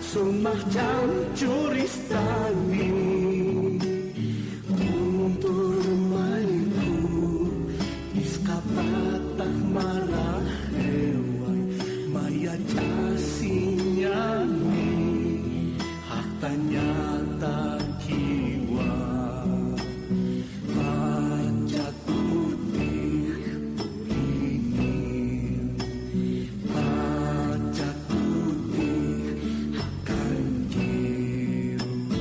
Sumacam curistani Untuk maliku Iskapatah marah hewan Maya jasinyani Hak tanyata jiwa Baca putih uringin Baca putih akan jiwa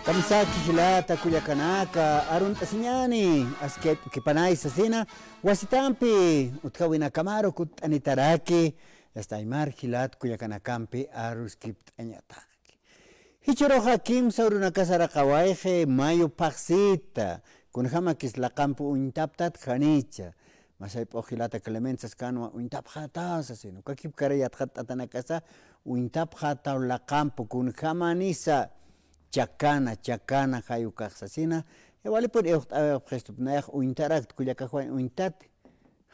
Kamisaki hilata kuyakanaka arunta siñani askep kipanay sasina wasitampi utkawina kamaro kut anitaraki hasta aymar hilat kuyakanakampi aruskip añataki hichoroja kim sauruna kasara kawaeje mayo paxita kunjama kislaqampu uintaptat khanicha masay po hilata clemensas kanwa uintap hatas asino kakip karayat hatanakasa uintap hataw laqampu kunjama nisa chakana hayu kaxasina igual por gesto nayak uintarak kuyakajwan uintat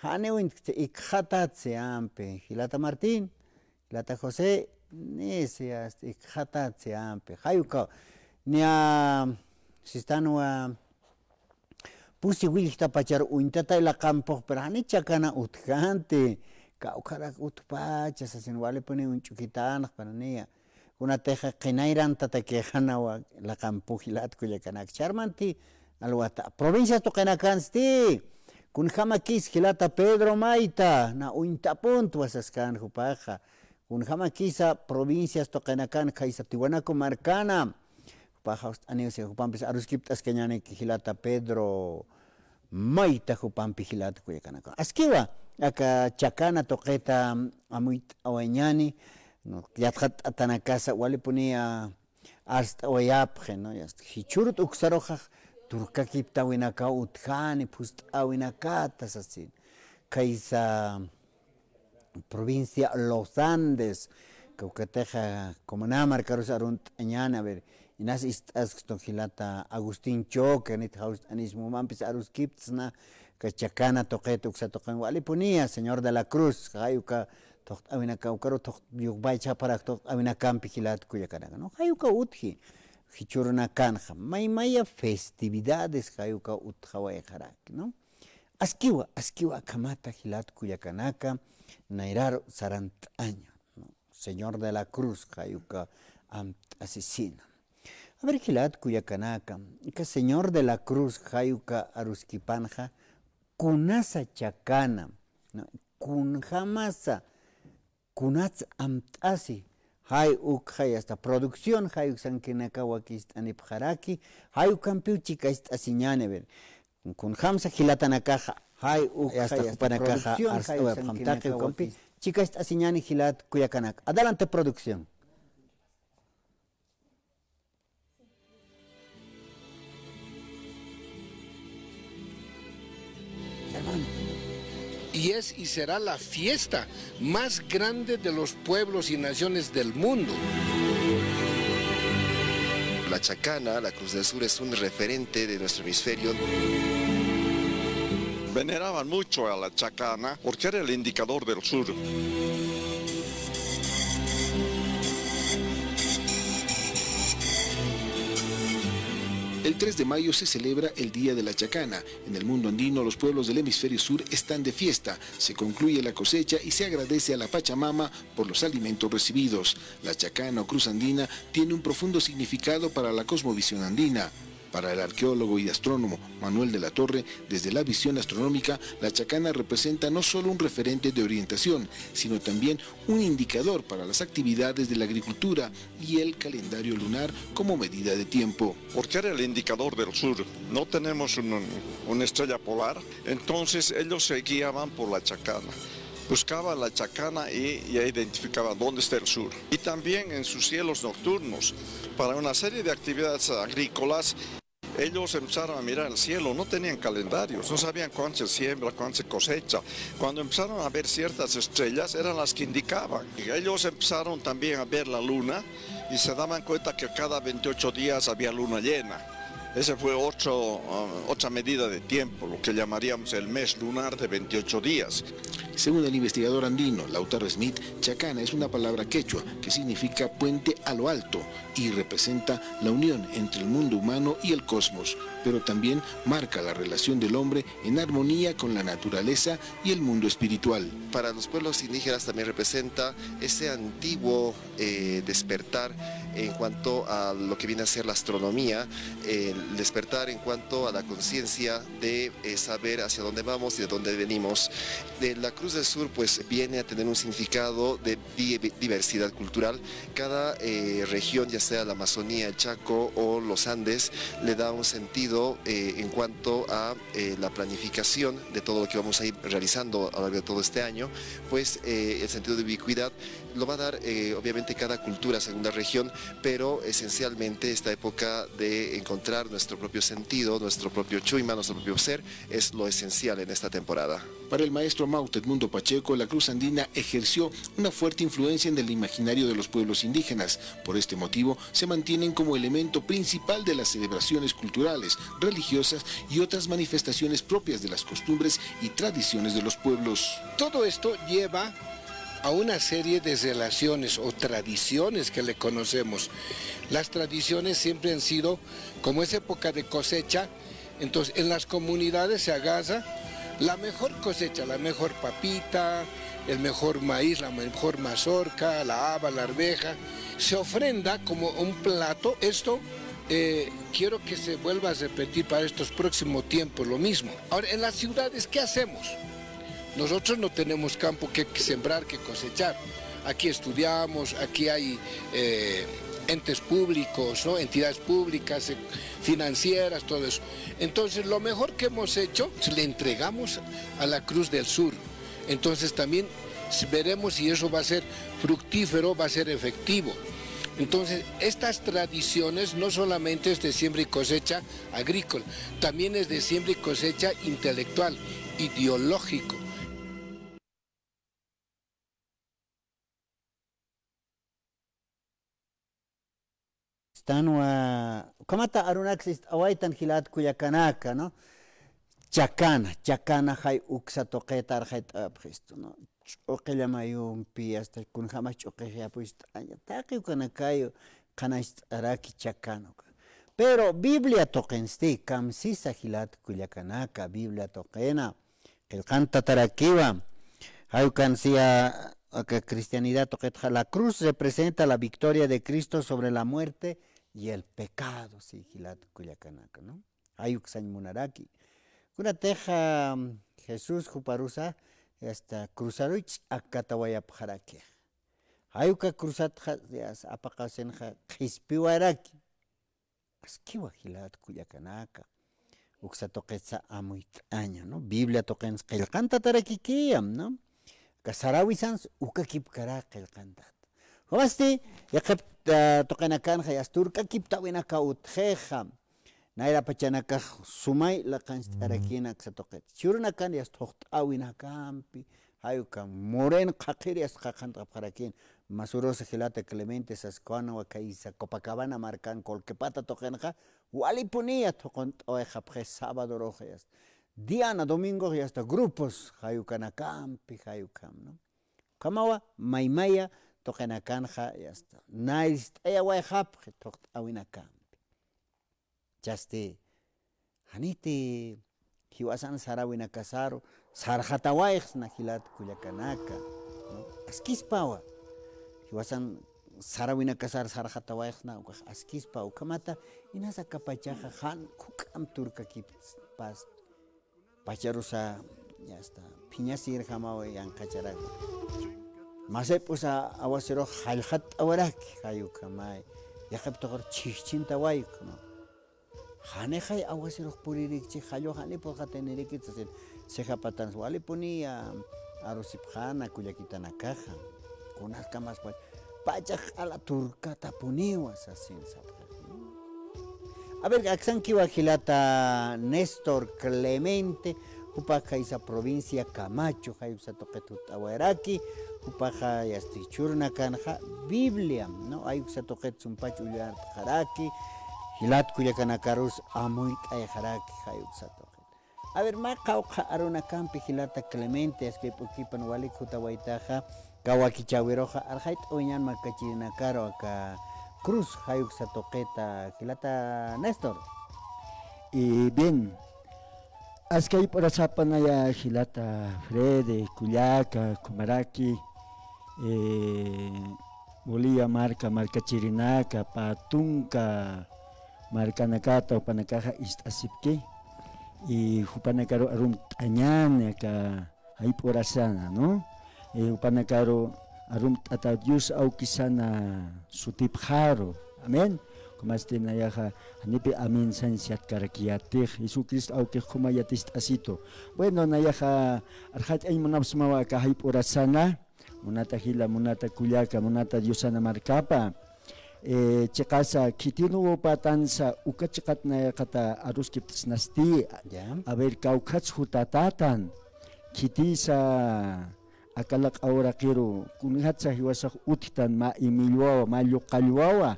hane uint ikhatat seampe hilata Martín hilata José nesias ikhatat seampe hayu ka nia sistanwa pusi wilta pachar uintata la campo pero hane chakana utkante kaukarak utpachas asin wale pone un chuquitana para nia una teja qinayran tatakejanawa la campujilat kuyakanak charmanti alwata provincia toqenakansti kunjama kis hilata Pedro Maita na uintapunt wasaskan hupaja kunjama kisa provincias toqenakan kaisa Tiwanaku marcana hupaja aneusia hupampis aruskiptas keñane hilata Pedro Maita hupampi hilata kuyakanak askiwa aka chakana toqeta amuit awañani no yathat atanakasa wale ponía hasta oyapje no ya hichurut uksaroja turkakipta winaka uthani pust awinakatas así kaisa provincia Los Andes kaukateja comunamar karus arunt añana a ver inas istas hilata Agustín Choque nit haus anismo mampis arus kiptsna kachakana toqet uksatoqan wale ponía señor de la Cruz hayuka toht awinaka ukaro toht yukbay chaparak toht awinakampi hilat kuyakanaka no hayuka utji hichuruna kanja maymaya festividades hayuka utjaway jarak no askiwa kamata hilat kuyakanaka nairaro sarant año no señor de la Cruz hayuka asesina a ver hilat kuyakanaka que señor de la Cruz hayuka aruskipanja kunasa chakana no kunjamasa kunats amtasi hay hay hasta producción hay sankenaka wakist anipjaraki hay kampiuchi kaist asiñane ver kun hamsa hilatanaka hay hasta kupanaka hasta hamtake kampi chikast asiñane hilat kuyakanak adelante producción. Y es y será la fiesta más grande de los pueblos y naciones del mundo. La chacana, la Cruz del Sur, es un referente de nuestro hemisferio. Veneraban mucho a la chacana porque era el indicador del sur. El 3 de mayo se celebra el Día de la Chacana. En el mundo andino, los pueblos del hemisferio sur están de fiesta. Se concluye la cosecha y se agradece a la Pachamama por los alimentos recibidos. La chacana o cruz andina tiene un profundo significado para la cosmovisión andina. Para el arqueólogo y astrónomo Manuel de la Torre, desde la visión astronómica, la chacana representa no solo un referente de orientación, sino también un indicador para las actividades de la agricultura y el calendario lunar como medida de tiempo. Porque era el indicador del sur. No tenemos una estrella polar, entonces ellos se guiaban por la chacana. Buscaba la chacana y ya identificaba dónde está el sur. Y también en sus cielos nocturnos, para una serie de actividades agrícolas, ellos empezaron a mirar el cielo, no tenían calendarios, no sabían cuándo se siembra, cuándo se cosecha. Cuando empezaron a ver ciertas estrellas, eran las que indicaban. Y ellos empezaron también a ver la luna y se daban cuenta que cada 28 días había luna llena. Esa fue otra medida de tiempo, lo que llamaríamos el mes lunar de 28 días. Según el investigador andino Lautaro Smith, chacana es una palabra quechua que significa puente a lo alto y representa la unión entre el mundo humano y el cosmos, pero también marca la relación del hombre en armonía con la naturaleza y el mundo espiritual. Para los pueblos indígenas también representa ese antiguo despertar en cuanto a lo que viene a ser la astronomía, el despertar en cuanto a la conciencia de saber hacia dónde vamos y de dónde venimos. La Cruz del Sur pues viene a tener un significado de diversidad cultural. Cada región, ya sea la Amazonía, el Chaco o los Andes, le da un sentido en cuanto a la planificación de todo lo que vamos a ir realizando a lo largo de todo este año, pues el sentido de ubicuidad lo va a dar obviamente cada cultura según la región, pero esencialmente esta época de encontrar nuestro propio sentido, nuestro propio chuima, nuestro propio ser, es lo esencial en esta temporada. Para el maestro Maute Edmundo Pacheco, la Cruz Andina ejerció una fuerte influencia en el imaginario de los pueblos indígenas. Por este motivo, se mantienen como elemento principal de las celebraciones culturales, religiosas y otras manifestaciones propias de las costumbres y tradiciones de los pueblos. Todo esto lleva a una serie de relaciones o tradiciones que le conocemos. Las tradiciones siempre han sido, como es época de cosecha, entonces en las comunidades se agaza la mejor cosecha, la mejor papita, el mejor maíz, la mejor mazorca, la haba, la arveja. Se ofrenda como un plato. Esto quiero que se vuelva a repetir para estos próximos tiempos, lo mismo. Ahora, en las ciudades, ¿qué hacemos? Nosotros no tenemos campo que sembrar, que cosechar. Aquí estudiamos, aquí hay entes públicos, ¿no? Entidades públicas, financieras, todo eso. Entonces, lo mejor que hemos hecho, le entregamos a la Cruz del Sur. Entonces, también veremos si eso va a ser fructífero, va a ser efectivo. Entonces, estas tradiciones no solamente es de siembra y cosecha agrícola, también es de siembra y cosecha intelectual, ideológico. Stanwa, kamata arunaxis awaitan hilat kuyakanaka, ¿no? Chacana hay uksa toquetar hay abgesto, ¿no? Choquella mayumpi hasta kun jamás choquella pues aña taqui kanakayo kanas araki chacano. Pero Biblia toquensti kamsisa hilat kuyakanaka Biblia toquena el canta tarakiwa hay cansía que cristianidad toquetja la cruz representa la victoria de Cristo sobre la muerte y el pecado, sí, hilat kuyakanaka, ¿no? Hay uksañ munaraki. Una teja Jesús juparusa hasta cruzaruch akatawaya pjaraki. Hayuka cruzat has apakasenja hispiwaraki. Askiwa hilat kuyakanaka. Uksa toquetza amuit año, ¿no? Biblia toquens qilqanta tarakikiyam, ¿no? Kasarawisans ukakip karak qilqantat. Homasti yaqip toqenakan hayasturka kiptawinaka utjeja. Naira pachanaka sumay la kanstarakina xatoqet. Churnakan yas toqtawina kampi hayuka moren qaqiri as qaqanta qarakin. Masurosa gelata Clemente Sascuana wakaisa Copacabana marcan colquepata toqenja walipunia toqont oeja pre sábado rojas. Diana domingo y hasta grupos hayukanakampi hayukam, ¿no? Kamawa maimaya toqenakanja y hasta naist aya wayhap toqtawina kampi. Chaste haniti hiwasan sarawina kasaro sarjatawaix nahilat kuyakanaka, ¿no? Askispawa hiwasan sarawina kasar sarjata wayaqna uqa askispa ukamata inasa kapachaja han kukam turka pas pacharusa ya está piñasir jamawa yankachara masepusa awasiro halhat awaraki hayukamay yaqaptaqor chichchinta wayukama hanejay awasiro puririkchi hayo hani poqa tenerikitsasin sejapatan walipuni arusipjana kuyakitana caja kunasqa mas pachaq ala turkata puniwas asin sapqa. A ver, Axanquiwa Gilata Néstor Clemente, Jupaja esa provincia Camacho, Jayusa Toquetut Aguaraki, Jupaja Yastichurna Canja, Biblia, ¿no? Ayusa Toquet Zumpachu Yart Jaraki, Gilat Cuyacanacárus, Amuit Ayajaraki, Jayusa Toquet. A ver, Macauja Aruna Campi, Gilata Clemente, es que Pukipan Walik Jutawaitaja, Kawakichawiroja, Arjait Oñan Macachinacaro, acá. Cruz, Hayuxa Toqueta, Gilata Néstor. Y bien, es que hay por esa panaya Gilata Frede, Cuyaca, Cumaraki, Bolía Marca, Marca Chirinaca, Patunca, Marca Nakata, Panacaja, Istasipke, y Jupanacaro Arum Tañan, acá hay por asana, ¿no? Jupanacaro arum tata Dios aukisana sutipjaro, amén. Como este nayaja, anipe amén sensiat karakiatih, Jesucristo aukih kumayatis asito. Bueno, nayaja, arhat ay munapsmawa kahip orasana, munata hila, munata kulyaka, munata Diosana markapa. Chekasa kitinu patansa ukachakat nayakata aruskiptis nasti, a ver kaukats hutatatan, kitisa. Akalak ahora quiero kunhatsa hiwasak utitan ma imilwawa ma lokalwawa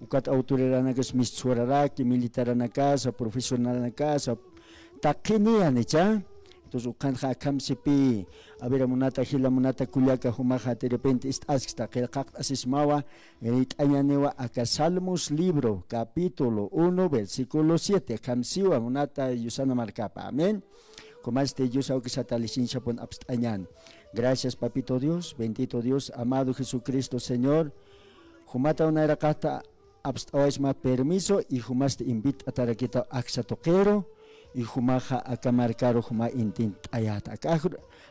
ukat autoridad nagas mistuararaki militar na casa profesional na casa takinian echa entonces ukan ha kamsipi a ver munata hila munata kulyaka humaja de repente asista que asismawa añanewa acá Salmos libro capítulo 1 versículo 7 kamsiwa munata yusana marcapa amén como este Dios aunque satalicincha pon abstañan. Gracias, Papito Dios, bendito Dios, amado Jesucristo, Señor. Jumata una erakata abstaoisma permiso y jumas te invita a tarakita aksa toquero y jumaja a camarcaro juma intint ayat. Acá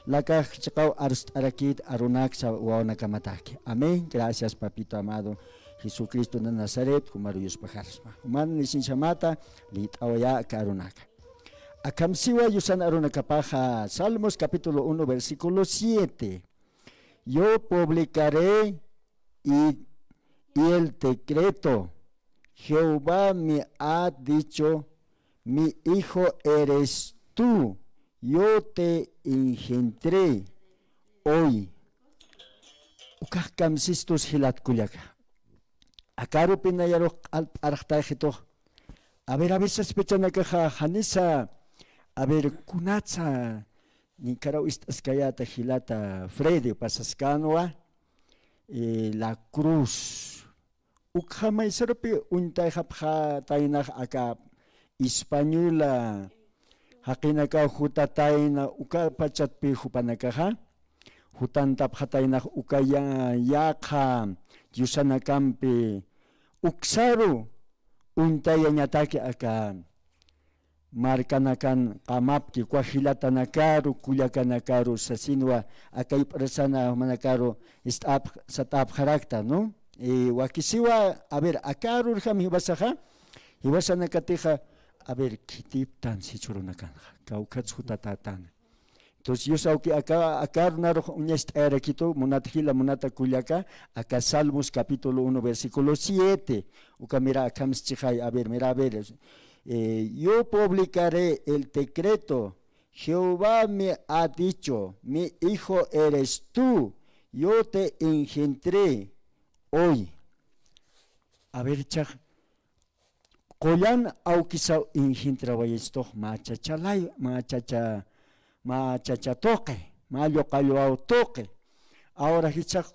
la cachacao arakit arunaksa waona kamataki. Amén. Gracias, Papito amado Jesucristo de Nazaret, Jumaruyos Pajarsma. Juman licencia mata, lit awaya karunaka. Akamsiwa yusan arunakapaja, Salmos capítulo 1 versículo 7. Yo publicaré y el decreto. Jehová me ha dicho, mi hijo eres tú, yo te engendré hoy. Ukahkamsistus hilat kulyaka. Akaru pinayaro arachtajito. A ver, sospechanakaja, Janisa. A ver, kunatsa ni karau istaskayata Gilata Frede pasascanua la cruz. Ukhamay serpi untay hapha tainah aka española hakinaka hutatayna uka pachatpi hupanakaha hutantap hataynah ukaya yakha yusanakampi uksaru untayanyataki aka markanakan kamapki kwa Gilata nakaru kulyakanakaru sasinwa akay persana manakaru istap satap harakta no wakisiwa a ver akaru ham hibasaha hibasana katija a ver kitiptan sichurunakan kaukats hutatatan. Entonces yo sé que acá naro uñest era quito monatjila monata kulyaka acá Salmos capítulo 1 versículo 7 uka mira acá a ver mira a ver yo publicaré el decreto. Jehová me ha dicho, mi hijo eres tú, yo te engendré hoy. A ver, chaj, koyan aukisa engendra vayesto machachalay, machachatoque, mayocayo toque. Ahora hichaj,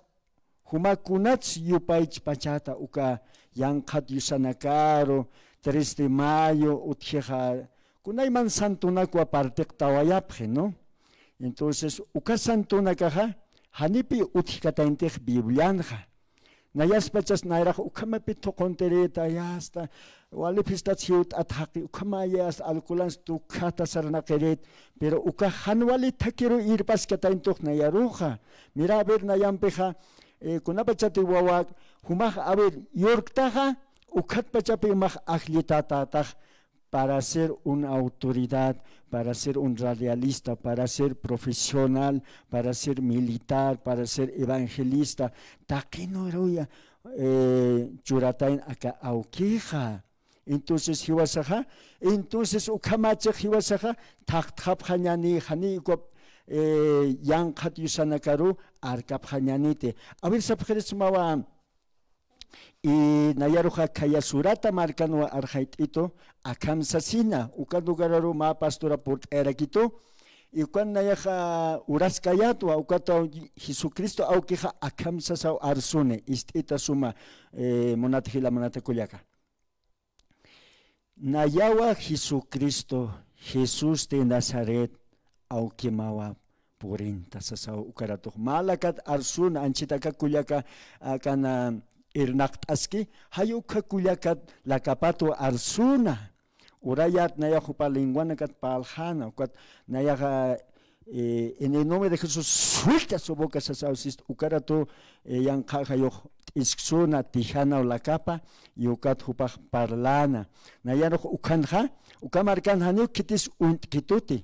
humakunats yupaich pachata uka yankat yusanakaro. 3 de mayo, utjeja, kunayman santunakua partek tawayapje, ¿no? Entonces, uka santunakaja, hanipi utjikataintej biblianja. Nayas pachas nairaj ukama pito contereta yasta wali pistachiut ataki ukama yas alkulans tukata sarnakeret pero uka hanwali takiru irpas kataintuk nayaruja mira a ver nayampeja kunapachati wawak humaj a ver yorktaja ukat pachapi umaj ajlitatataj para ser una autoridad, para ser un radialista, para ser profesional, para ser militar, para ser evangelista. Taquino eroya churatain acá auquija. Entonces hiwasaja, entonces ukamacha hiwasaja, taktap hanyani hani kop yankat yusanakaru arkap hanyanite. A ver sapjeres mawa. Y nayaruja kaya surata marcanua arjaitito akam sasina ukadugararu ma pastora port erakito y cuando nayaja uras kayato ukato Jesucristo auquija akam sasau arsune istita suma monatjila monatekuliaka nayawa Jesucristo Jesús de Nazaret auquimawa purinta sasau ukarato malakat arsuna anchitaka kuliaka akana irnaqtaski hayuka kullakat lakapato arsuna urayat naya jupalinguanakat paljana kat naya en el nombre de Jesús suelta su boca sasausis ukarato yanqaja yo isksuna tijana lakapa y ukat jupaj parlana naya ukanja ukamarkan hanu kitis kituti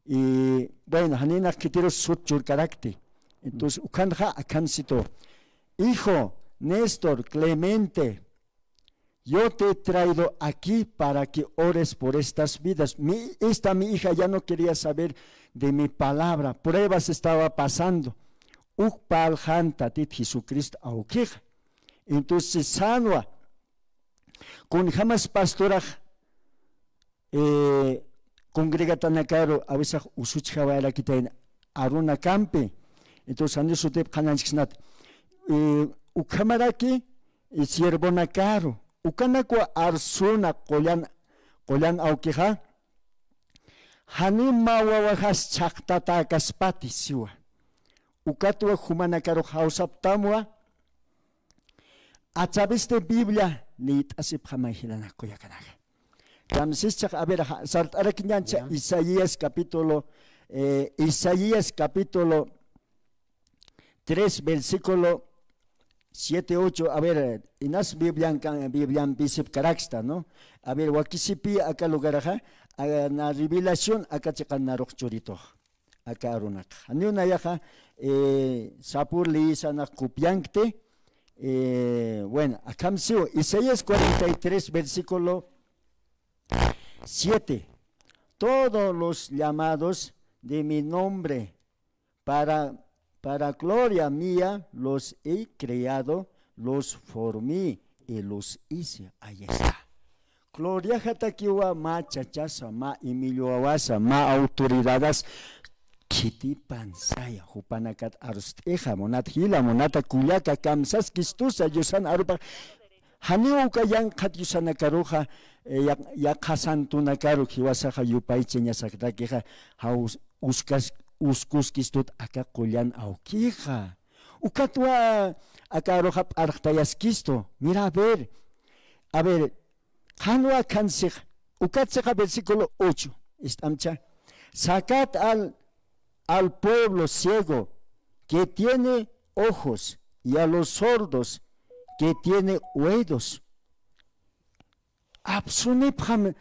y bueno hanina kitiro sutchur carácter entonces ukanja akansito hijo Néstor, Clemente, yo te he traído aquí para que ores por estas vidas. Mi hija ya no quería saber de mi palabra, pruebas estaba pasando. Ukpal Hanta tit Jesucristo aukija. Entonces sanua, con jamás pastora congregatanakaro, a veces usuchawara kitain aruna campe. Entonces ando su tep kananchiknat. Ukamaraki y siervona caro. Ukanakwa arsuna kolan aukija. Hanima wawajas chaktata kaspati siwa. Ukatwa humanakaro hausaptamwa. Achabiste Biblia lit asip jamajilana koyakanaga. Tamsischak a ver sartarakinyancha Isaías capítulo 3 versículo 7, 8, a ver, inas Biblian bisip karaksta, ¿no? A ver, wakisipi acá lugaraja, na revelación acá chekan narok churito, acá arunak. Ani una yaja, sapur liisa na kupiankte, bueno, acá msio, Isaías 43, versículo 7. Todos los llamados de mi nombre para gloria mía los he creado, los formé y los hice. Ahí está. Gloria jatakiwa ma chachasa, ma Emilio Awasa, ma autoridades. Kiti pansaya, hupanakat arsteja, monat hila, monata kuyaka, kamsas kistusa, yusan arba. Haniuka yang kat yusanakaruja, yak hasantunakaru, hiwasaja yupaichenya saktakeja, haus uskas. Uskuskistut aka kulian aukija. Ukatwa aka rohap archtayaskisto. Mira a ver, kanwa kansig, ukatseja versículo 8, estamcha. Sacad al pueblo ciego que tiene ojos y a los sordos que tiene oídos. Absunipjam.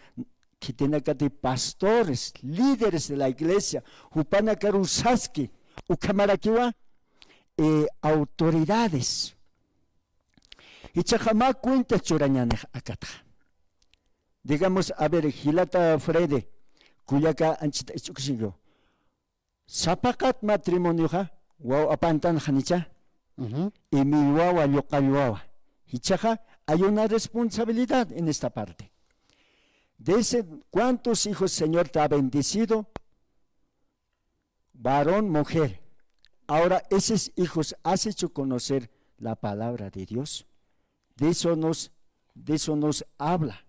Que tiene que de pastores, líderes de la iglesia, Hupanakarusaski, Ukamarakiwa, autoridades. Y chajama cuenta churañane acá. Digamos, a ver, Gilata Frede, Kuyaka Anchita Chuxigo. Zapacat matrimonio, wow, apantan Hanicha, y mi wawa yokalwawa. Y chaja, hay una responsabilidad en esta parte. ¿Cuántos hijos, Señor, te ha bendecido? Varón, mujer. Ahora, esos hijos has hecho conocer la palabra de Dios. De eso nos habla.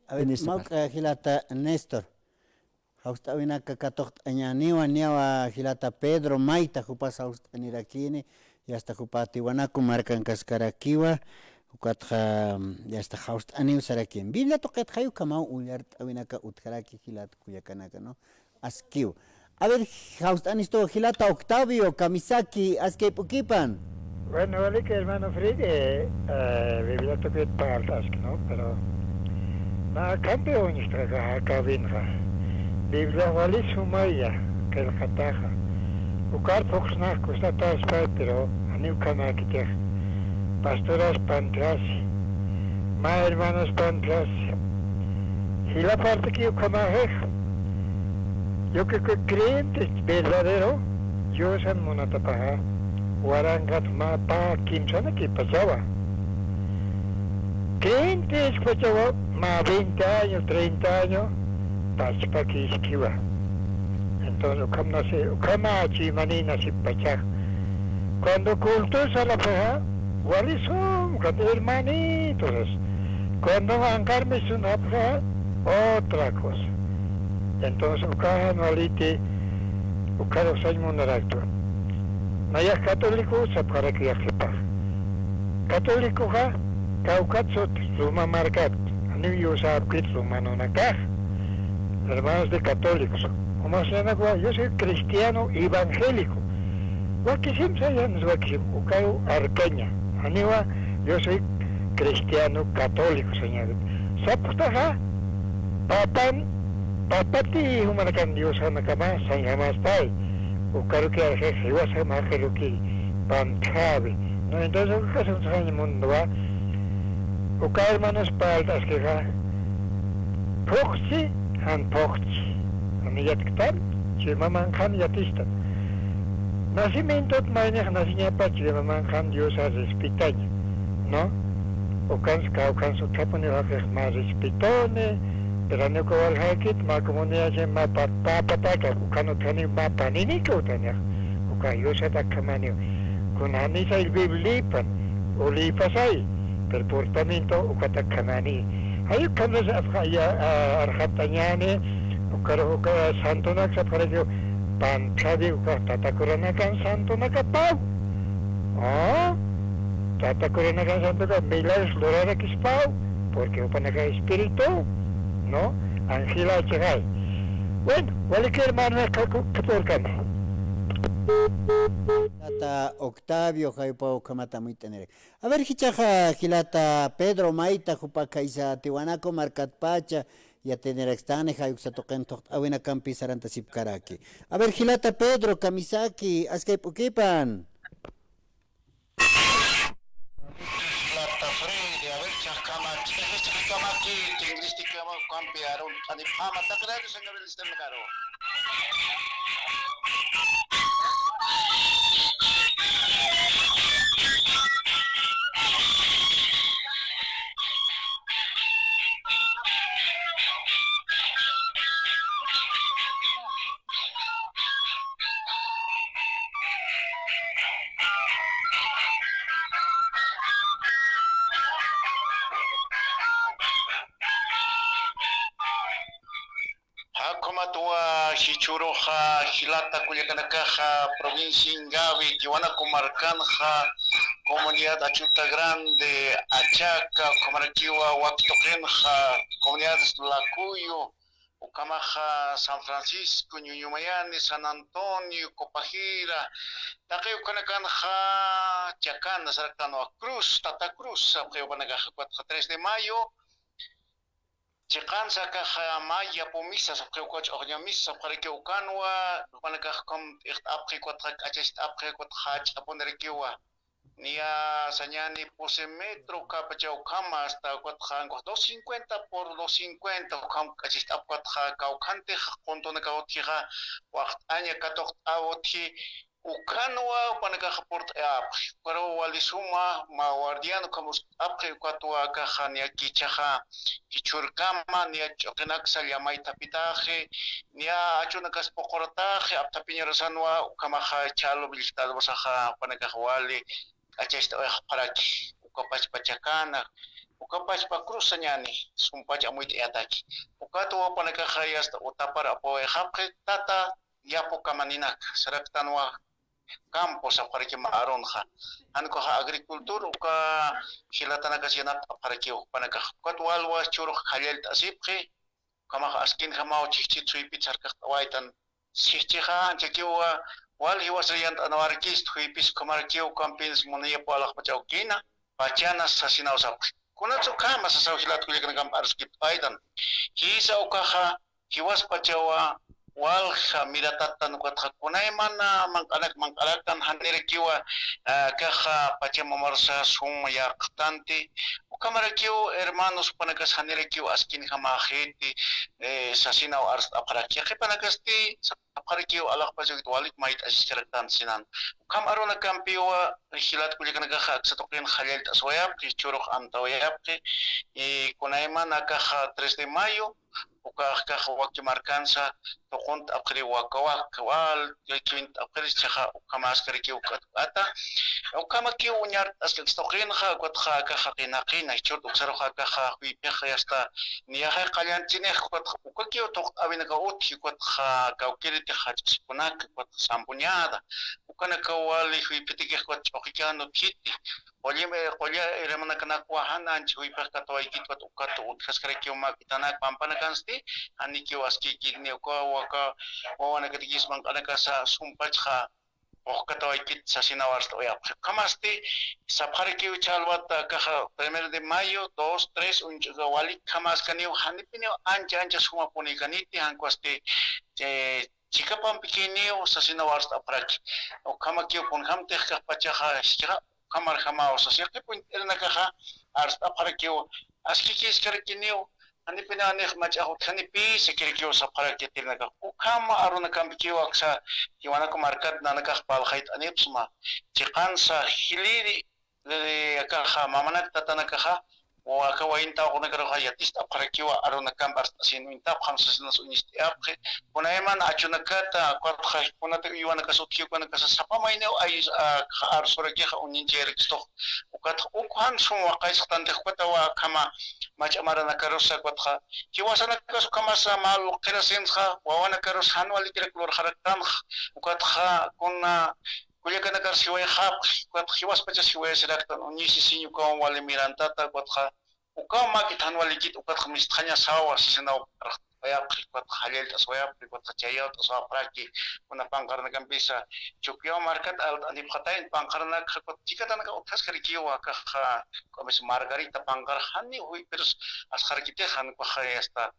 A ver, Mauka Gilata Néstor. Haustawina kakatocht añaniwa niawa Gilata Pedro Maita jupas haustanir aquí ya está jupati wanaku marcan cascaraquiwa ukatja ya está haust ani usaraki en Biblia toquet hayu kamau uyar awinaka utjaraki hilat kuyakanaka no askiu a ver haust ani sto hilata Octavio Kamisaki aske pukipan. Bueno, vale que hermano Fride vivía toquet paltas, ¿no? Pero na campeón está acá vinga. Biblia vale sumaya que el kataja. Ukar foxna cuesta todas pero aniu kana kitech. Pastoras pantrasi. Ma hermanos pantrasi. Y la parte que yo yo que creyente verdadero, yo san monatapaja. Warangat ma pa kimsana que pasaba. Creyentes pasaba ma 20 años, 30 años, paspa que esquiva. Entonces, como nace manina si pachak. Cuando cultos a la paja, walisum, cuando hermanitos. Cuando mancarme es una paja, otra cosa. Entonces, ukaha no alite, ukado soy monaracto. Naya católico se para que yakipar. Católico ha caucatzot suma marcat. Anu yo sabquit suma no nakaj. Hermanos de católicos. Como se llama, yo soy cristiano evangélico. Wakisim sayan wakisim ukau arcaña. Aniwa yo soy cristiano católico, señor. Sapustaha papati humanakan Dios anakama sanyamastai. Ukaru que arjeje, vas a majeru que panchabe. No, entonces, ¿qué es un sueño mundo? Uka hermanos paltas que va. Poxi, han poxi. Aniyat ktan, chimaman khan yatistan. Nacimiento mañana naciña pa chimaman khan Dios a respetaña, ¿no? Ukan su tapone va a más respetone. Pero no como el hakit, ma comunidad se ma pataka, ukano tani ma panini ko tanya, ukayo sa takamani, kun hanisa il biblipan, ulipasay, perportamento ukatakamani. Ayuk kano sa arhatanyane, ukaro santo nak sa parejo, panchabi ukatakuranakan santo nakapaw. Oh, tatakuranakan santo ka, milas lorana kispaw, porque upanaka espiritu. ¿No? Angela Chagay. Bueno, cualquier hermano es catorcan. Hilata Octavio Jaipa Kamata muy tener. A ver, Hichaja, Hilata Pedro Maita, Jupaka Isa, Tiwanaco, Marcat Pacha, y a tener extane, Jaiuxa Tocanto, Awena Campi, Saranta Sipkaraki. A ver, Hilata Pedro, Kamisaki, Askay Pukipan. Campearon, ani ama takrado sa ngayon listem karo. Matua Hichuroja, Hilata Culiacanacaja, provincia Ingavi, Tijuana Comarcanja, comunidad Achuta Grande, Achaca, Comarachiwa, Huactoquenja, comunidades Lacuyo, Ucamaja, San Francisco, Ñuñumayani, San Antonio, Copajira, Taqueo Canacanja, Chacana, Saractano Cruz, Tata Cruz, Apgeobanagaja, 3 de mayo. Chikansa kaha maya po misa sa kawkach o kanya misa para kay ukanwa panagkakom apri kwat achest apri kwat hach apon rekiwa niya sanyani po se metro kapachau kama hasta kwat khan 250 por 250 kam achest ap kwat kha kaukante konto na kautira waqt anya katok awoti ukanwa panagkakaport pero walisuma mawardiano kamus apri kwatwa kaha niya kichaha Hichurkama, ni chokenak sa yamay tapitaje, ni achunakas pokortaje, aptapiñarasanwa, ukamaha chalo bilistado basaha panagahawali, achesta paraki, ukapach pachakana, ukapach pakrus sanyani, sumpach amuit ataki. Ukato panagahayas utapar apo hapre tata yapo kamaninak, saraktanwa campo sa para que maaron ha anko ha agricultura uka hilatana kasiana para que panaka kwatwalwa churo khalel tasipre kama askin kama chichi tsui pichar ka waitan sichiha anchakiwa wal hiwas riyant anwarkis huipis kamarkiw campaigns munia palak pachawkina pachana sasinaw sap kunatsu kama sa hilat kulik na kam arskip aitan hisa ukaha hiwas pachawa wal miratatan kwat kunay mana mangkalakan hanirikiwa kaha pachamamarsa sumaya qtanti ukamarakiw hermanos panakas hanirikiw askin hamahiti sasinaw ars aparakia panakasti aparakiw alak pachawit walik mait asiskaraktan sinan kam arona kampiwa hilat kulik na kaha satokin khalil aswayap kichurok antawayap kunay mana kaha 3 de mayo ukah waki markansa tokont apri wakawak wal yakint apri chaha ukamas kariki ukata ukama ki unyar askak stokin kha kwat kha ka qina chot uksaro kha ka wi pekha yasta niya kha qalyan chine kwat ukaki tok awina ka ut kwat kha ka ukiriti kha kunak kwat sampunyada ukana ka wali wi pitike kwat chokikano kiti Kolya iremana kana kuahana anchi hui pekka toy kitwat ukat utkas kareki umak itanak pampana kansti ani ki waski kitni ko waka wawana katigis mang kana sa sumpachha okka toy kit sasina warsto ya kamasti saphariki uchalwat ka 1 de mayo 2 3 unja wali kamas kaniu hanipinio ancha suma puni kaniti hankwasti chikapam pikiniu sasina warsto apraki okama ki punham tekha pachaha shira kamar kama osa siya pun erna kaha arsta para kyo aski kis karakinyo ani pinane khmach ahot khani pi sekirkyo sa para ketirna ka ukama aruna kampikyo aksa kiwana ko markat na nakakpal khait anipsma chikan sa hiliri kaha mamanak tatana kaha wa kawainta ko nagaro hayatis ta para kyo aruna kambar sinuinta khamsa sinas unisti apre kunaeman achunakata kwat khay kunata iwana kasutyo kana kasa sapamainaw ay arsuragi kha uninjer stok ukat ukhan sumwa kay stande kwatawa kama machamara nakarosa kwat kha kiwasana kasu kama sa mal qirasin kha wawana karos hanwali direklor kharaktan ukat kha kuna kuya kana kar siway khap kwat khiwas pacha siway siraktan unisi sinyu ko wali mirantata kwat kha ukam makit hanwali kit ukat khamis khanya sawa sinaw kaya kwat khalil taswaya kwat chayot sa praki kuna pangkar na kampisa chukyo market al ani phatain pangkar na kwat chikata na utas karikiwa ka komis margarita pangkar hani hui perus askhar kite khan ko khayasta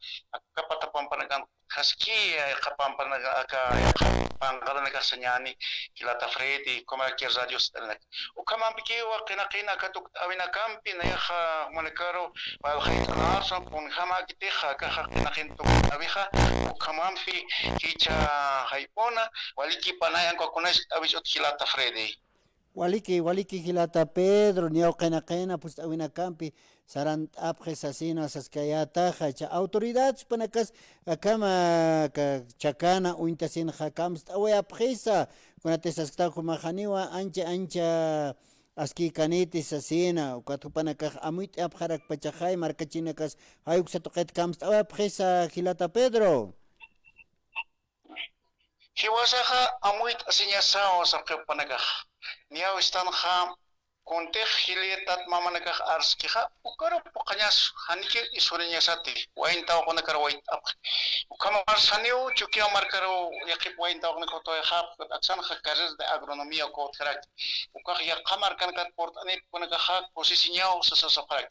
kapata pampanagan haski kapampanaga ka pangkar na kasanyani kilata fredi kuma kirzadios tanak ukama bikiwa kina katuk awina kampi na ya manakaro wal khayt arsa pun khama kite kha ka kina abiha ukamam fi hicha haipona waliki panayan ko kunas abisot hilata fredi waliki hilata Pedro niau qena pues awina campi sarant apjes asino saskayata cha autoridades panakas kama ka chakana uintasin hakams awe apjesa kunate saskta kumahaniwa ancha aski kanitis asina ukatupanakaj amuit apjarak pachajay markachinakas hayuk satoqet kams awe apjesa hilata Pedro hiwasaha amuit asinya sao sa panagah niaw istan kham kontek hilitat mamanagah arskiha ukaro pokanyas hanike isurinya sati wain taw ko nakar wait up ukama arsaniu chukia markaro yakip wain taw ko nakoto khap aksan khakarir de agronomia ko trak ukah ya kamar kan kat port ani ko nagah posisinya sa saprak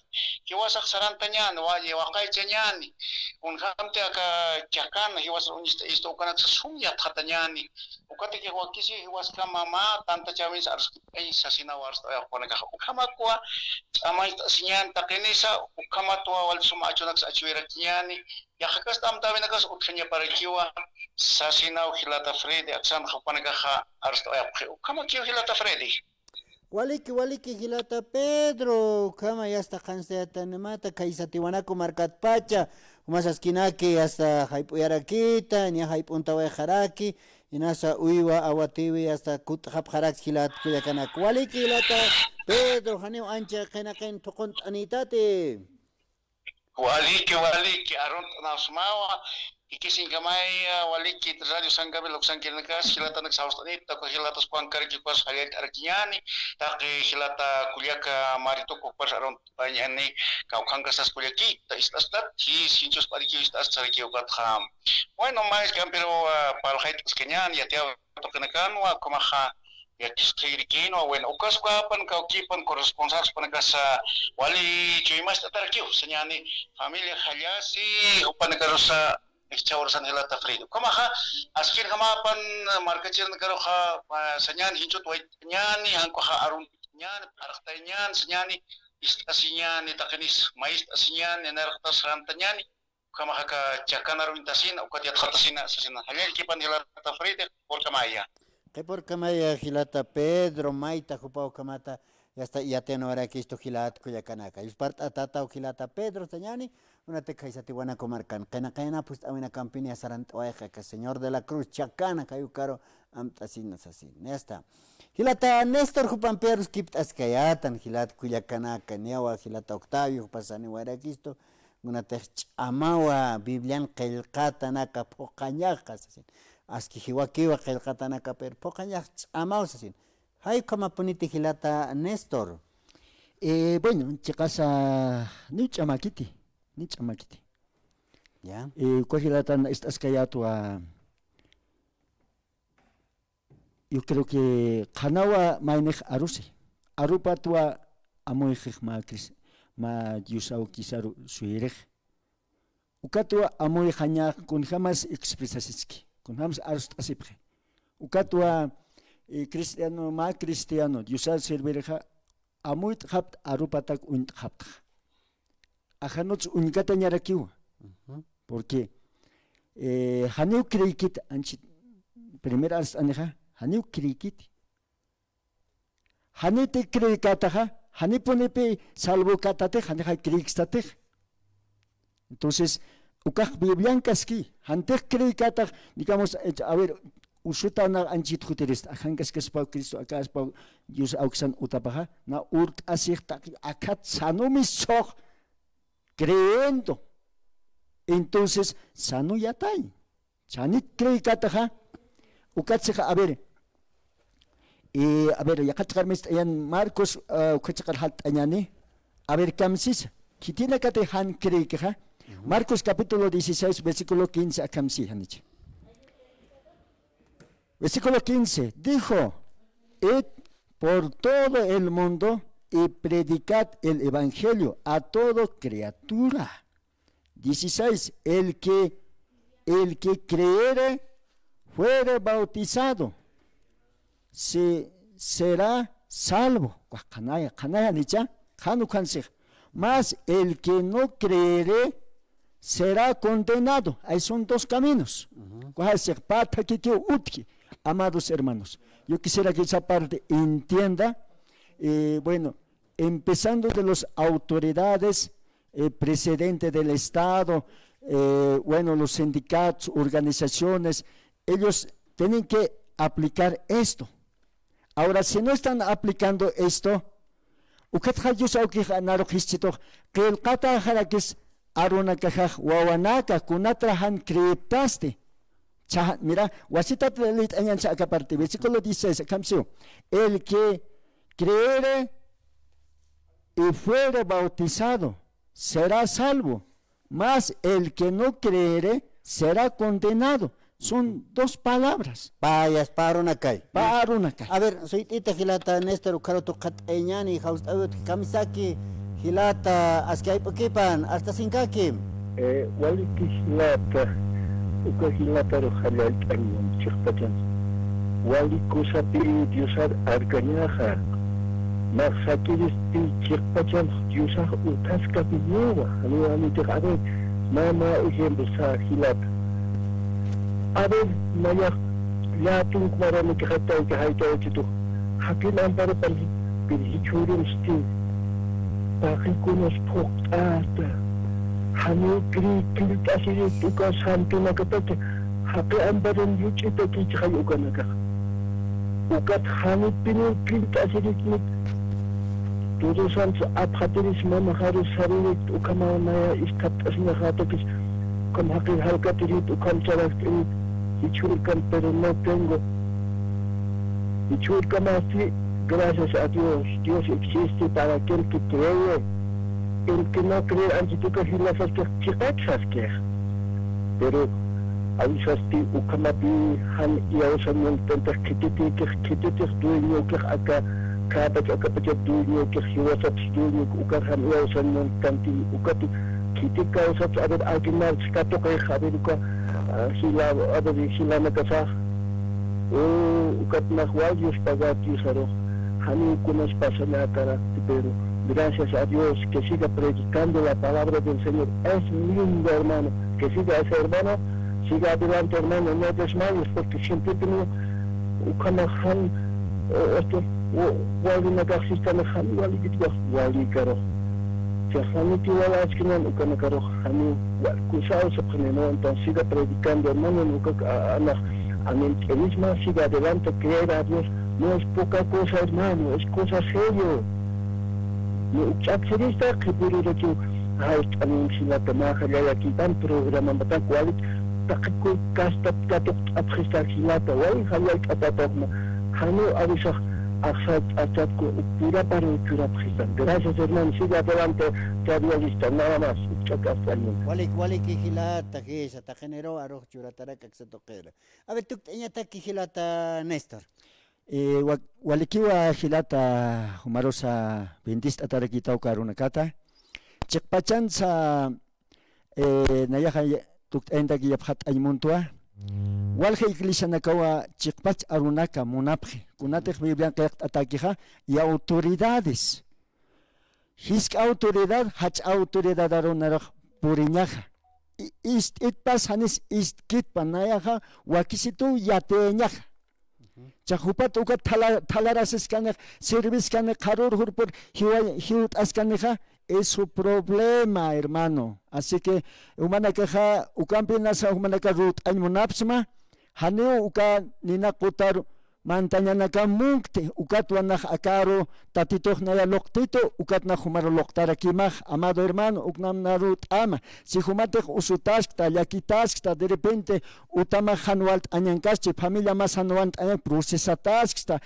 hiwasak sarantanyan waje wakay chanyani unhamte aka chakan hiwas unista isto kanak sa sumya khatanyani ukati ke wakisi hiwas kama ma tanta chawin sa ay sa sinawars ay ko nagah ukama ko amay sinyan takinisa ukama to wal sumachunak sa achwira nyani yakakas tamtamin nagas utkanya parakiwa sa sinaw hilata fredi aksan khapanagah arsto ay ukama kiyo hilata fredi waliki hilata Pedro kama ya hasta kansteta nemata kaisa tiwanaku markat pacha umasaskinaki hasta haipuyarakita ni haipuntawa haraki inasa uiwa awatiwi hasta kuthap harak hilat kuyakanak waliki hilata Pedro hani ancha qenaken toqont anitate waliki aront nasmawa Ikisin kamay waliki radio sanggabe loksan kirnakas hilata nagsaustanita ko hilata squankar kikwas halit arkinyani taki hilata kuliaka marito ko pas aron banyani kau kangkasas kuliaki ta istastat hi sinchos pariki istas sariki ukat ham bueno mais kampiro palhait skenyan ya teo to kenakan wa kumaha ya distrikino wen ukas kapan kau kipan koresponsal panagasa wali cuimas tatarkiu senyani familia halyasi upanagarosa Ichawarasan hilata frido. Kamaha askir kamapan marka ciran karo ha sanyan hincut wait nyani hangko ha arun nyan arakta nyan senyani istasinya ni takanis mais asinya ni narakta saranta nyani kamaha ka cakan arun tasin ukat yat khatasina sasina halil kipan hilata frido por kamaya. Que por kamaya hilata Pedro Maita kupau kamata ya te no era que esto hilat kuya kanaka. Yus parta tata hilata Pedro senyani una teca y satiwana comarcan cana pues a una campina sarantoeja que señor de la cruz chacana cayu caro amtasinas así nesta hilata Néstor jupan perros kipt askayatan hilat kuyakana kanewa hilata Octavio pasani warakisto una tech amawa biblian qilqata naka poqañajas así aski hiwakiwa qilqata naka per poqañaj amaus así hay como ponite hilata Néstor bueno chicasa ni chamakiti ya Coagilatan estas callato a yo creo que Hanawa mainej aruse arupatua amoijej ma cris ma yusau kisaru suirej ukatua amoy hanya kun jamás expresasiski kun jamás arust asipre ukatua cristiano ma cristiano yusal servireja amoit habt arupatak und habt ajanots unikata ñarakiwa porque haniu kreikit anchi primera aneja haniu kreikit hanite kreikataja haniponepe salvo katate haneja kreikstatek entonces ukaj bibliankaski hantek kreikata digamos a ver usutana anchit juterist ajankas kaspa Cristo akaspa yus auksan utapaja na urt asirta akat sanomis soch creyendo. Entonces, sano yatay. Chanit cree kataja. Ukatseja, a ver, ya katskarmes ayan Marcos, ukatsakar halt añane. A ver, kamsis. Kitina kate han cree keja. Marcos capítulo 16, versículo 15 a kamsi haniche. Versículo 15. Dijo, id por todo el mundo y predicad el evangelio a toda criatura. 16. El que creere fuere bautizado será salvo. Mas el que no creere será condenado. Ahí son dos caminos. Amados hermanos, yo quisiera que esa parte entienda. Bueno, empezando de las autoridades, presidente del Estado, bueno, los sindicatos, organizaciones, ellos tienen que aplicar esto. Ahora, si no están aplicando esto, mira, versículo 16, el que creere y fuere bautizado será salvo, mas el que no creere será condenado. Son dos palabras. Vayas, parunakay. A ver, soy tita hilata Néstor Ukaroto Kateñani, Haustawet Kamisaki, hilata Askay Pokipan, hasta Sinkaki. Waliki hilata, hilata rojalal tangon, chikpachan. Waliku sapi diosar argañaja. Maksakiris ti chikpachan diosar utaska piñewa. Hani te mama ejemplo sa hilata. A ver, Maya, ya tú marami que haita tu hakin amparo para pirhichurum sti pakikunos pokata hanu kri kasiri tuka santu nakapate hape amparon yuchita ki chayo kanaka ukat hanu pinu kri kasiri ki todo sans apatiris mama haru sarit ukama maya iskap asna hatakis como aquel halcatirito cancharas en Ichurcan, pero no tengo. Ichurcan así, gracias a Dios. Dios existe para aquel que cree. El que no cree, antes de que las chicachas que. Pero avisasti ukamapi han iausan tantas kititik dueño que acá cada dueño que hiwasat dueño ukahan iausan tanti ukati kitika usat aber agimal skato kay habiruka hila aber hila nakasa ukat nahwayos pagati saro hani kunas pasana cara pero gracias a Dios que siga predicando la palabra del Señor. Es lindo, hermano, que siga ese hermano. Siga adelante, hermano, no desmayes, porque siempre tengo un canajan, wali nagasista na hani wali kitwa wali karo. Si hani tiwala askinan ukana karo hani kusao sa kanino, entonces siga predicando, hermano, nunca amén. El mismo siga adelante, creer a Dios, no es poca cosa, hermano, es cosa serio. Chakserista que puede decir, ay, también si la tamaja ya aquí tan programa, tan cual takiko kasta katok apristal silata wai halai katatokna hanu avisah asat ko pura para pura pristal. Gracias, hermano, siga adelante, te había listo, nada más. Wali kihilata que esa ta generó arroz churatara que se toquera. A ver, tú tenías kihilata Néstor. Walikiwa hilata humarosa bendista tarakita karuna kata. Chekpachan sa nayaha tuk enda giyaphat aymuntua. Walhe iglesia nakawa chekpach arunaka munapje. Kunatek biblian kayak atakiha y autoridades. Hisk autoridad hach autoridad arunarak puriñaja. Ist itpas hanis ist kit panayaha wakisitu yateñaja. Chahupat uka talarases kanek service kanek harur hurpur hiut askaneja es su problema, hermano. Así que humana queja ukampinas humana ka rut aymunapsma haneu uka nina kutar mantañanaka munkte ukatwanaj akaro tatitoh naya loktito ukatna humaro loktara kimaj amado hermano uknam narut ama si humate usutaskta yakitaskta de repente utama hanwalt añankaschi familia más hanwalt añan procesataskta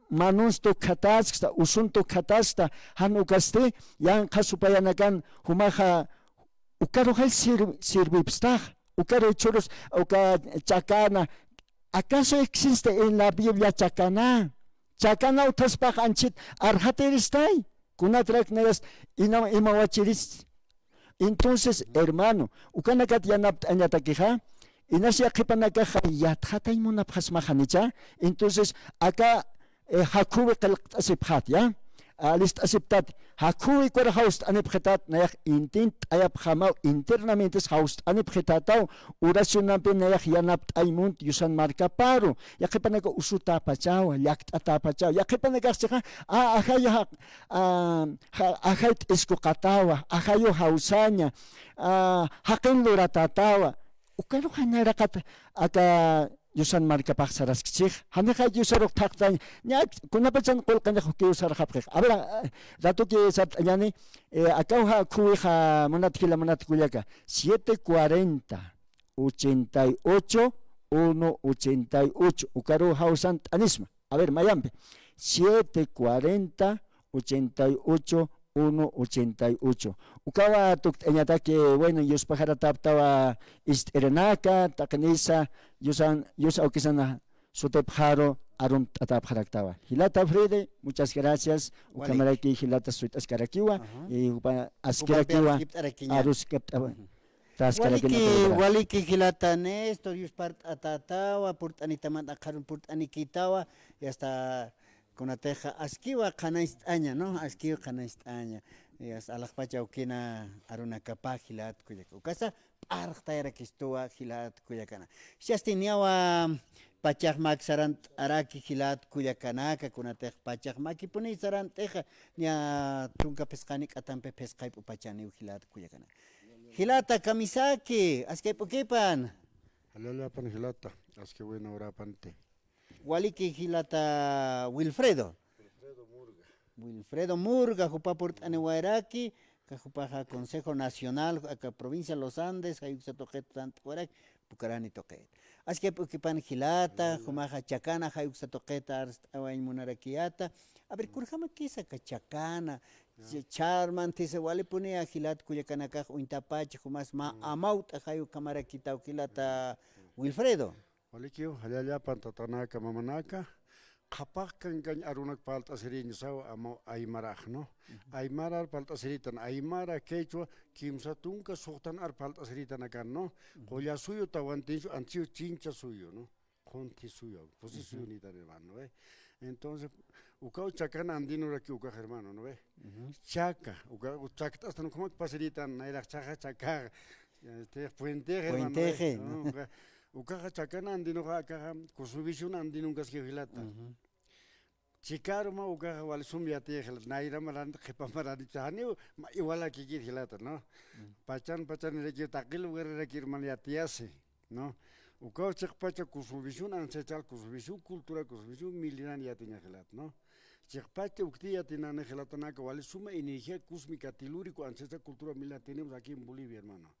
manunsto kataskta usunto katasta hanukaste yan kasupayanakan humaja ukaro hal sirvipstaj ukaro choros uka chakana. ¿Acaso existe en la Biblia chacana? Chacana utaspaj anchit arhateristay. Kunatrak neras imawachiris. Entonces, hermano, ukanakat yanap anyatakeja, inasya kipanakaja yatjata imunapjasmajanicha. Entonces, acá hakube kalqtasipjat, ¿ya? Alist aceptat hakui kor haust anepjetat nayak intint ayap hamau internamente haust anepjetatau oracionampe nayak yanap aymunt yusan marca paro yakepanaka usuta pachau yaktata pachau yakepanaka seja ahaya ahait escocatawa ahayo hausaña haken loratatawa ukaro hanarakat aka yusan marca paxaras kchig haneja yusarok taktan nyak kunapachan qolqan khoki usar khapqi abra rato que sat yani akauha kuija monatkila monatkuyaka 740 88 188 ukaro hausan anisma a ver mayambe 740 88 188. Ukawa tukteñata que bueno, yos pajara taptaba isterenaka, takanisa, yosan okisana sutepjaro arun tatapjaraktaba. Hilata Frede, muchas gracias. Ukamaraki hilata suitas karakiwa y askarakiwa arus kaptaba. Waliki hilata Néstor, yus part atatawa, purtanitaman akarun purtanikitawa y hasta con la teja askiwa kanaistaña, ¿no? Askiwa kanaistaña. Yas alakpacha ukina aruna kapag hilat kuyak. Ukasa arta era kistua hilat kuyakana. Shastiniawa pachakmak sarant araki hilat kuyakanaka con la teja pachakmaki puni sarant teja nia trunka pescanik atampe pescaip upachani hilat kuyakana. Hilata kamisaki, askay pukipan. Halalapan hilata, askay buena orapante. Waliki hilata Wilfredo Murga, Wilfredo Murga, Jupapurt Anewairaki, Cajupaja Consejo Nacional, acá provincia de los Andes, hay un toquet tanto por ahí, Pucarani toquet. Así que pan gilata, Jumaja Chacana, hay un toquet en Munaraquiata. A ver, curjama que esa cachacana, charman, te se vale pone a gilat cuyacanacaj, un tapache, jumas ma amaut, hay un cámara quita gilata Wilfredo. Walikio, halala pantatanaka mamanaka. Kapak kan arunak palta sirin saw amo aymaraj no. Aymarar palta siritan aymara quechua kimsa tunka sultan ar palta siritan akan no. Koya suyo tawanticho antiu chincha suyo no. Conti suyo, posición ni tan hermano, ¿ve? Entonces, ukao chacana andino raki uka hermano, ¿no ve? Chaca, uka chacta hasta no como pasiritan naira chaca chaca. Este puente hermano. Puenteje, ¿no? Ukaja chacana andino ka kusubishun andino kaski hilata. Chikarma ukaja wal sumyati hilat naira maran khipa maran chani iwala kiki hilata no. Pachan reki takil ugere reki maniatiase no. Ukao chikpacha kusubishun ancestral kusubishun cultura kusubishun milinan yatinya hilat no. Chikpacha uktia tinane hilatanaka wal suma energía cósmica telúrico ancestral cultura milinar tenemos aquí en Bolivia hermano.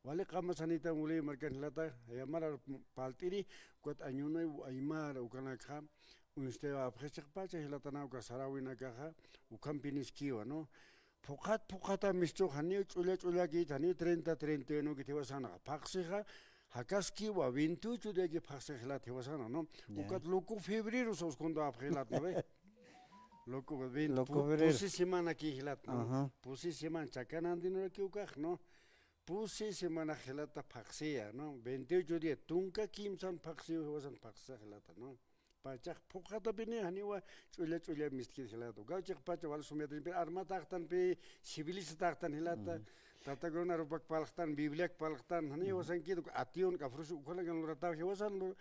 Wale kama sanita mulai markan lata ayamara paltiri kuat anyuna aymar ukana kha unste apkhechak pacha hilatana uka sarawina kaha ukam piniskiwa no phokata misto khani chula ki thani 30 no ki thewasana phaksikha hakaski wa 28 de ki phaksikha thewasana no ukat loco febrero sos kondo apkhilat no ve loco 20 pusi semana ki hilat no pusi semana chakana andino ki ukakh no Pusi semana gelata paxia, ¿no? 28 días, tunca kimsan paxio, wasan paxa gelata, ¿no? Pachak pokata bini haniwa chula miski gelata. Gauchak pacha wal sumetan pe arma taktan pe civilis taktan gelata. Tata gona rupak palaktan, bibliak palaktan, hani wasan kido ation kafrusu ukala gan lurata wasan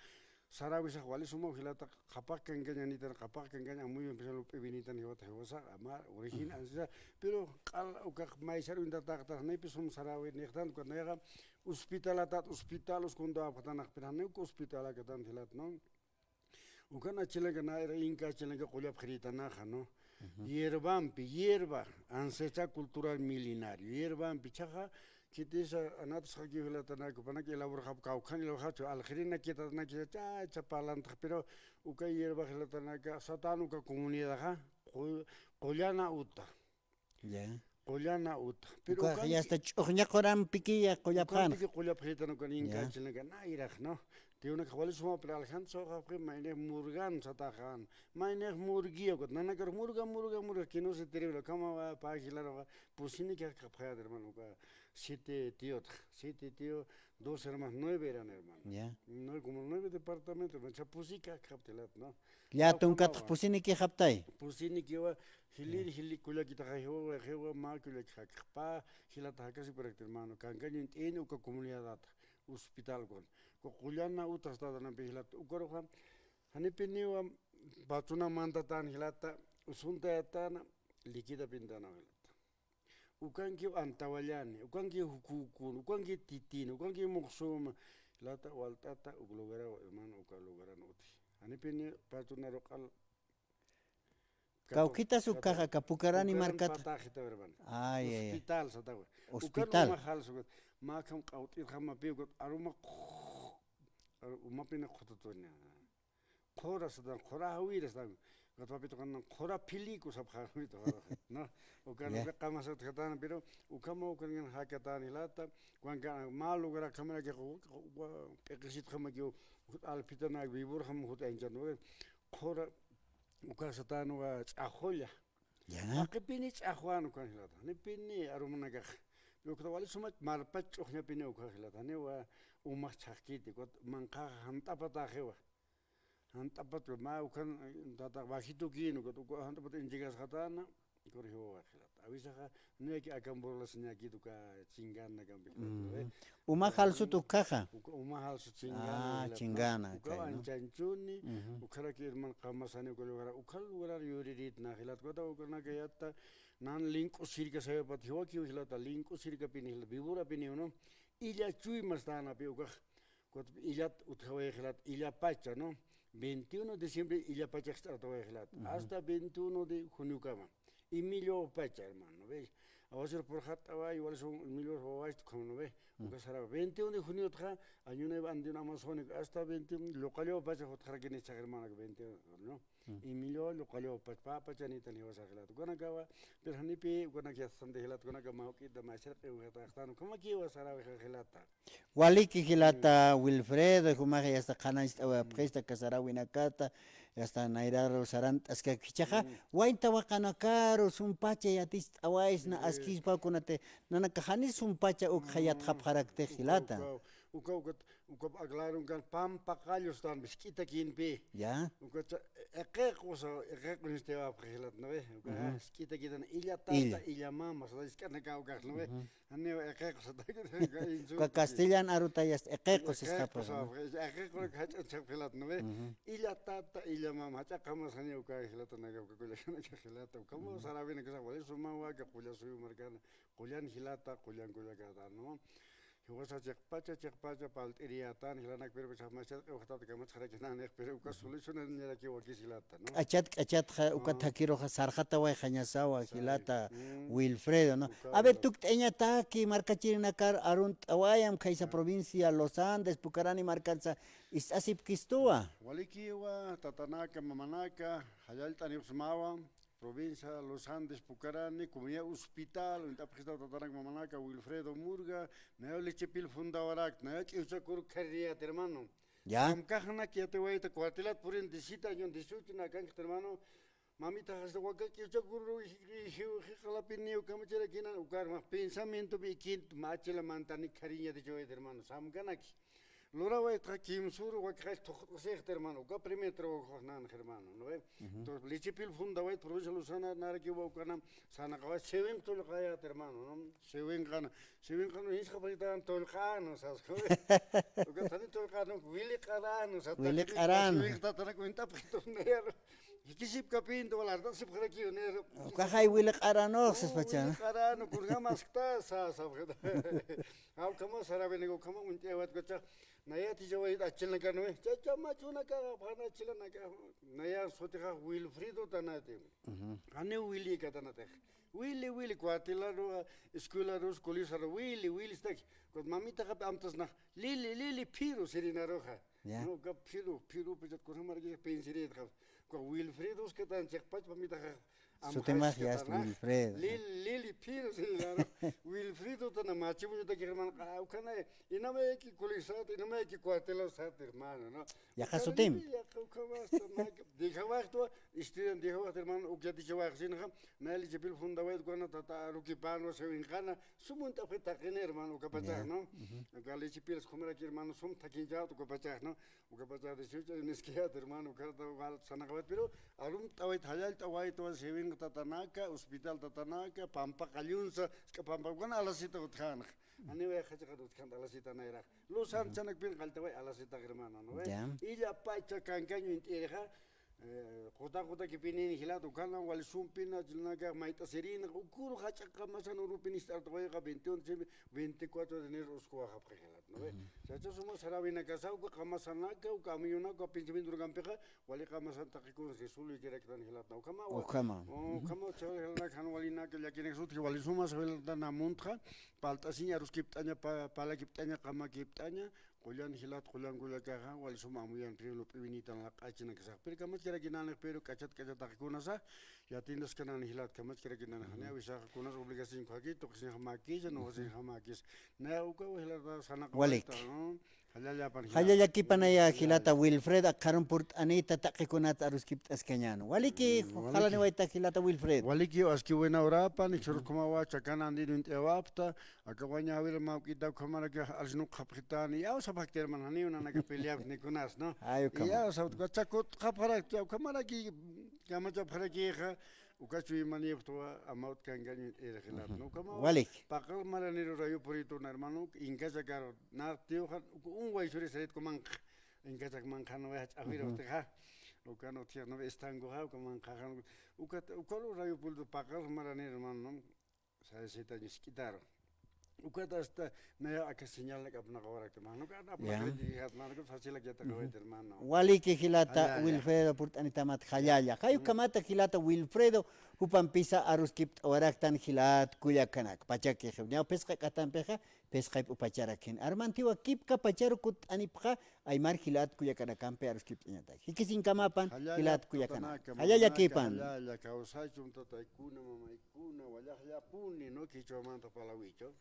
Sarawisa wali sumo hilata kapak kengkanya nitan kapak kengkanya muy empezó lo pebinitan hiwata hiwasa amar original ansa pero kal ukak maisar unda takta nei pisum sarawi nehtan ko nega hospitalos kundo apatan akperan ne hospitala katan hilat no ukana chilenga na era inka chilenga qolyap khritana khano hierba ancestral cultural milenario hierbampi chaja Kitisa anatos haki hilatana ko panak elabor khap kaukan lo khacho algerina kitana kita chapalan pero uka hierba hilatana ka satanu ka comunidad ha Collana uta Collana uta pero ya está choña coran piquilla collapan collap hitano kan inka chilenga na iraj no tiuna khwali suma pero alhan so khap maine murgan satakhan maine murgio ko nana kar murga que no se terrible kama pa gilar pusini que khapaya hermano ka 7 tíos, 2 hermanos, 9 eran hermanos. Ya. No, como 9 departamentos, me chapusica captelat, ¿no? Ya tunkat pusini que haptai. Pusini que va hili kula kita hewa ma kula khakpa hilata hakasi por hermano. Kanganin en uka comunidad hospital con. Ko kulana utas tada na hilat ukoro hanipiniwa batuna mandatan hilata usunta tan likida pintana hilata. Ukangi antawalani, ukangi hukukun, ukangi titin, ukangi muksuma, lata waltata uglogara hermano ukalogara noti. Anipini patuna lokal. Cauquita su caja capucarani marcat. Ay, hospital satawa. Hospital. Mahal sugat. Makam kautir khama piugot aruma umapina khototonya. Khora sadan khora hawira sadan. Katapito kan khora piliku sab khamito no ukan kama sat khatan pero ukama ukan hakatan hilata kwanka malu gara kamera ke pekisit khama ke alpitana vibur kham hut enjan no khora uka satan wa akhoya ya akpini akhwan ukan hilata ni pini arumna ga ukta wali sumat marpach ukhnya pini uka hilata ne wa umach chakiti kot manqa hanta pata khewa Antapat ma ukan tata bajito kino ko antapat injigas khatana korhiwa khilat avisa ne ki akan borlas nyaki tuka chingana kan bilat uma halsu tu caja uma halsu chingana chingana uka anchanchuni ukara ki irman qamasani ko lugara ukal lugara yuririt na khilat ko ta ukana ke yatta nan link usirka sabe pathiwa ki khilat link usirka pinil bibura piniuno illa chui mastana pe uka ko illat uthawe khilat illa pacha no 21 de diciembre y la pacha hasta 21 de junio cama. Y millo pacha, hermano, ¿ves? a ser por Jatawa, igual son Emilio Hawaii, como no ve, Ucasara, 21 de junio, año de un Amazónico, hasta 21, local, pasa otra que ni hermana, 21, ¿no? Emilio, local, papa, chanita, ni vas a gelar, Guanacaba, pero Hanipi, Guanakiastan de Gelat, Guanacamauki, the Master, como aquí vas a gelata. Waliki hilata Wilfredo, Jumari hasta Canais, Presta Casarawinacata, hasta Nairaro Sarant, Aska Kichaja, Wainta Wakanakaro, Sumpache, Yatist Awais, na Askis Pakunate, Nanakahani Sumpacha Ukhayat Haparakte hilata. Uka aglaron kan pampa callos staan biskita kinpi. Ya. Uka ekekuso niste apgelat no ve. Uka skita kitan illa tata illa mama so iskana ka uka no ve. Anne ekekuso ta. Ka Castellan arutayas ekekos escapa. Ekekos hachapgelat no ve. Illa tata illa mama chakamos ane uka gelat na ka kulashana ka gelat. Como sarabina ka sa suma wa ka kulasu markan. Kulan hilata kulan kulakata no. Huwasa cekpacha palteriatan hilanak pero macet waktu kamu sekarang nek pero ukas solution nila ki wakisilata no achat uka takiro sarjata wa khanyasawa hilata Wilfredo no a ver tú teñata ki marcachirina kar arunt awayam kaisa provincia Los Andes Pucarani marcanza is asip kistua waliki wa tatanaka mamanaka hayaltani usmawa provincia Los Andes, Pucarani, comunidad hospital, interpreta Tatanak Mamanaca, Wilfredo Murga, Neolichipil Fundawarak, Neochiuchakur Carriat, hermano. Ya. Amcajana que te voy a cuartelar por en disita, yo en disutuna, hermano. Mamita has de Waka, Kiuchakuru, Jalapinio, Camachera, Kina, Ukarma, pensamiento, Bikint, Machela Mantani, Cariña de Joy, hermano, Samganaki. Lora va a Kim Sur, va a caer todo hermano, que primer trabajo hermano, ¿no ve? Entonces, Lichipil funda, va a provincia Luzana, Naraki, Bocana, Sanacaba, Seven Tolcaya, hermano, ¿no? Seven Cana, es capitán Tolcano, ¿sabes? Lo que está en Tolcano, Willy Carano, Willy Carano. Está tan cuenta, pero Kisip kapinto wala ito si para kiyo nero. Kakay Willy Carano sa spachana. Willy Carano kurgamas ta sa. Aw kamo sarabi nego kamo untiawat ko cha. Naya ti jawa achil na kano eh. Cha machuna ka bhana chila na ka. Naya sotika Wilfredo tanate. Ane Willy ka tanate. Willy kuatilaro escuelaro colisaro Willy stak. Kod mamita ka amtas na Lili piro sirina roja. No ka piro pijat kurhamar ki pensiret ka. Wilfredo que tan chekpach pamita su tema ya es Wilfredo Lili Piro Wilfredo tan machi mucho te hermano kana ina me ki kulisat ina me ki cuartelo sat hermano no ya su tema ya kama diga waqto istiden diga waqto hermano ukya diga waqto sin na li jibil funda wed kona tata ruki pano se winkana sumunta feta kene hermano kapata no gali chipils khumra ki hermano sum thakin ja to kapata no kapata de chucha niskia hermano karta wal sanagabat pero arum tawai thajal tawai to sevin tatanaka hospital tatanaka pampa kaliunsa ska pampa gona alasita utkan ani we khacha utkan alasita naira lo san chanak pin kaltawai alasita hermano no illa pacha kankanyo intera kota ki pinin hilado kana wal sumpina jilnaga maita serina ukuru khacha kamasan urupin start tawai ka 24 de enero usko ha pregelat no ve chacha somos sarabina kasau ko kamasanaka u kamiyona ko pinchimin durgampeja wali kamasan takiko resulu direktan hilat no kama kama chala kan walina ke yakine sut wali sumas velda namuntra paltasinya ruskiptanya pala kiptanya kama kiptanya Kulian hilat kulian kaha wal suma muyan priulo pivinitan la kachina kasa pero kamat kira ginan pero kachat takuna sa ya tindas kanan hilat kamat kira ginan hanya bisa kunas obligasi khagi to ksin hamaki no ksin hamakis na uka hilat sana walika Haya ya kipanaya hilata Wilfred akaron purt anita takikunat aruskip askanyano waliki halani waita hilata Wilfred waliki aski buena orapa ni chur kumawa chakana andi dunt ewapta akawanya awil ma kita kamara ke alsnu khapitani ya sabakter manani una na ke pelear ni kunas no ya sabut kachakot khapara ke kamara ki kamacha phara ki kha ukachui mani to amaut kangani eregelat no kama walik pakal maranero rayo porito hermano inka sacar na tio un guay sure seret coman inka sak man khano ya aviro te ha ukano tierno estango ha coman khagan ukalo rayo puldo pakal maranero hermano sa seta ni skitaro Ukata hasta na aka señal ka apna kawara ka mano ka na Ya. apna dihat mano ka fácil ka ta kawait hermano. Wali que hilata Hayaya. Wilfredo purtanitamat hayaya. Kayo kamata hilata Wilfredo hupan pisa arus kipt oraktan hilat kuyakanak. Pachak ke hewnya pesca katan peja pesca upacharakin. Armantiwa kip ka pacharu kut anipja aymar hilat kuyakanakan pe arus kipt nyata. Hikisin kamapan hilat kuyakanak. Hayaya kipan. Hayaya kausachum tataykuna mamaykuna wallaqllapuni no kichwamanta palawicho.